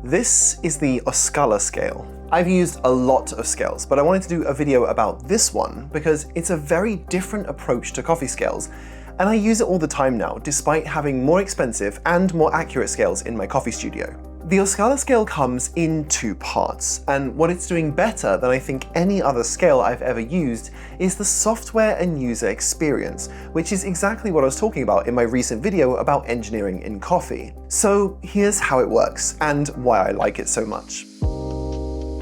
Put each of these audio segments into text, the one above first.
This is the Oscalla scale. I've used a lot of scales, but I wanted to do a video about this one because it's a very different approach to coffee scales, and I use it all the time now, despite having more expensive and more accurate scales in my coffee studio. The Oscalla scale comes in two parts, and what it's doing better than I think any other scale I've ever used is the software and user experience, which is exactly what I was talking about in my recent video about engineering in coffee. So here's how it works, and why I like it so much.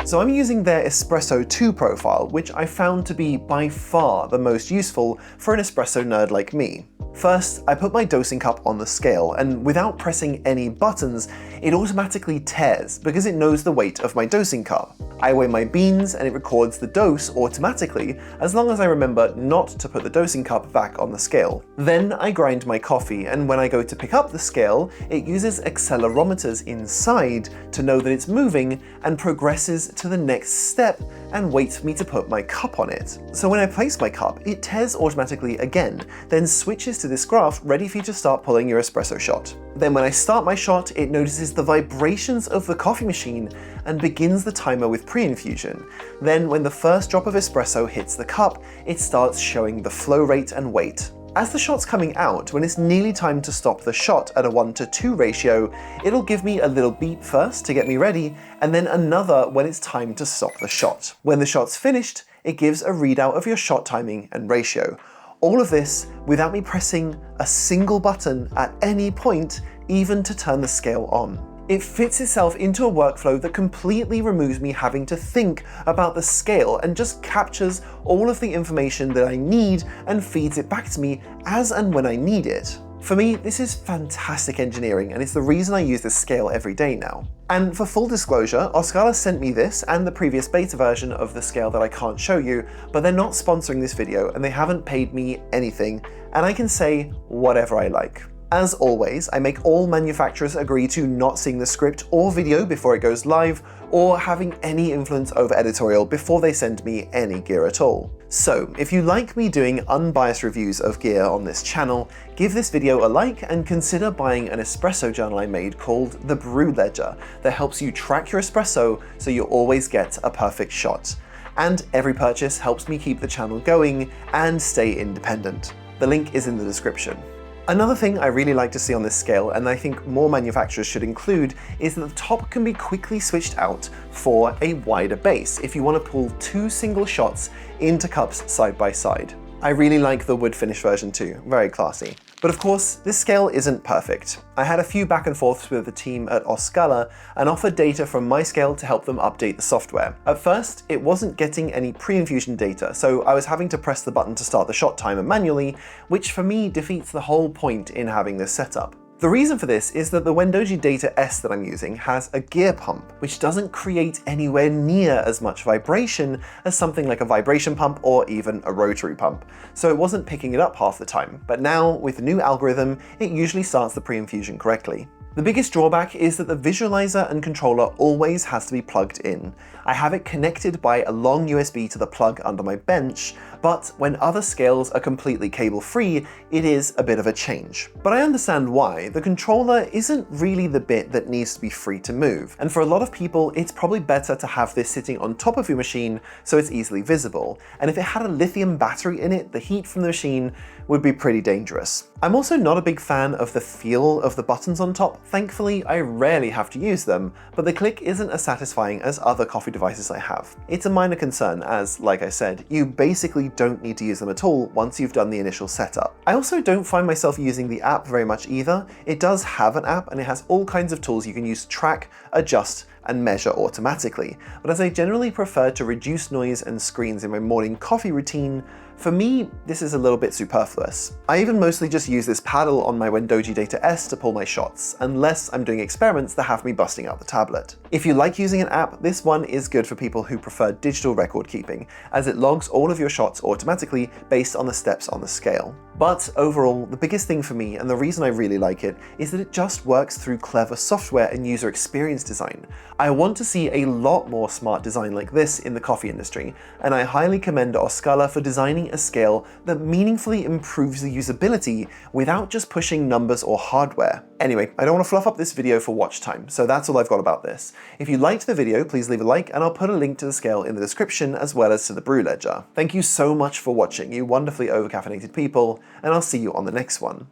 So I'm using their Espresso 2 profile, which I found to be by far the most useful for an espresso nerd like me. First, I put my dosing cup on the scale, and without pressing any buttons, it automatically tears because it knows the weight of my dosing cup. I weigh my beans and it records the dose automatically, as long as I remember not to put the dosing cup back on the scale. Then I grind my coffee, and when I go to pick up the scale, it uses accelerometers inside to know that it's moving and progresses to the next step and waits for me to put my cup on it. So when I place my cup, it tears automatically again, then switches to this graph ready for you to start pulling your espresso shot. Then when I start my shot, it notices the vibrations of the coffee machine and begins the timer with pre-infusion. Then when the first drop of espresso hits the cup, it starts showing the flow rate and weight. As the shot's coming out, when it's nearly time to stop the shot at a 1:2 ratio, it'll give me a little beep first to get me ready, and then another when it's time to stop the shot. When the shot's finished, it gives a readout of your shot timing and ratio. All of this without me pressing a single button at any point, even to turn the scale on. It fits itself into a workflow that completely removes me having to think about the scale and just captures all of the information that I need and feeds it back to me as and when I need it. For me, this is fantastic engineering, and it's the reason I use this scale every day now. And for full disclosure, Oscalla sent me this and the previous beta version of the scale that I can't show you, but they're not sponsoring this video and they haven't paid me anything, and I can say whatever I like. As always, I make all manufacturers agree to not seeing the script or video before it goes live, or having any influence over Editorial before they send me any gear at all. So, if you like me doing unbiased reviews of gear on this channel, give this video a like and consider buying an espresso journal I made called the Brew Ledger that helps you track your espresso so you always get a perfect shot. And every purchase helps me keep the channel going and stay independent. The link is in the description. Another thing I really like to see on this scale, and I think more manufacturers should include, is that the top can be quickly switched out for a wider base if you want to pull 2 single shots into cups side by side. I really like the wood finish version too, very classy. But of course, this scale isn't perfect. I had a few back and forths with the team at Oscalla and offered data from my scale to help them update the software. At first, it wasn't getting any pre-infusion data, so I was having to press the button to start the shot timer manually, which for me defeats the whole point in having this setup. The reason for this is that the Wendoji Data S that I'm using has a gear pump, which doesn't create anywhere near as much vibration as something like a vibration pump or even a rotary pump, so it wasn't picking it up half the time. But now, with the new algorithm, it usually starts the pre-infusion correctly. The biggest drawback is that the visualizer and controller always has to be plugged in. I have it connected by a long USB to the plug under my bench, but when other scales are completely cable-free, it is a bit of a change. But I understand why. The controller isn't really the bit that needs to be free to move, and for a lot of people, it's probably better to have this sitting on top of your machine so it's easily visible. And if it had a lithium battery in it, the heat from the machine would be pretty dangerous. I'm also not a big fan of the feel of the buttons on top. Thankfully, I rarely have to use them, but the click isn't as satisfying as other coffee devices I have. It's a minor concern as, like I said, you basically don't need to use them at all once you've done the initial setup. I also don't find myself using the app very much either. It does have an app and it has all kinds of tools you can use to track, adjust, and measure automatically, but as I generally prefer to reduce noise and screens in my morning coffee routine, for me, this is a little bit superfluous. I even mostly just use this paddle on my Wendoji Data S to pull my shots, unless I'm doing experiments that have me busting out the tablet. If you like using an app, this one is good for people who prefer digital record keeping, as it logs all of your shots automatically based on the steps on the scale. But overall, the biggest thing for me, and the reason I really like it, is that it just works through clever software and user experience design. I want to see a lot more smart design like this in the coffee industry, and I highly commend Oscalla for designing a scale that meaningfully improves the usability without just pushing numbers or hardware. Anyway, I don't want to fluff up this video for watch time, so that's all I've got about this. If you liked the video, please leave a like, and I'll put a link to the scale in the description as well as to the brew ledger. Thank you so much for watching, you wonderfully overcaffeinated people, and I'll see you on the next one.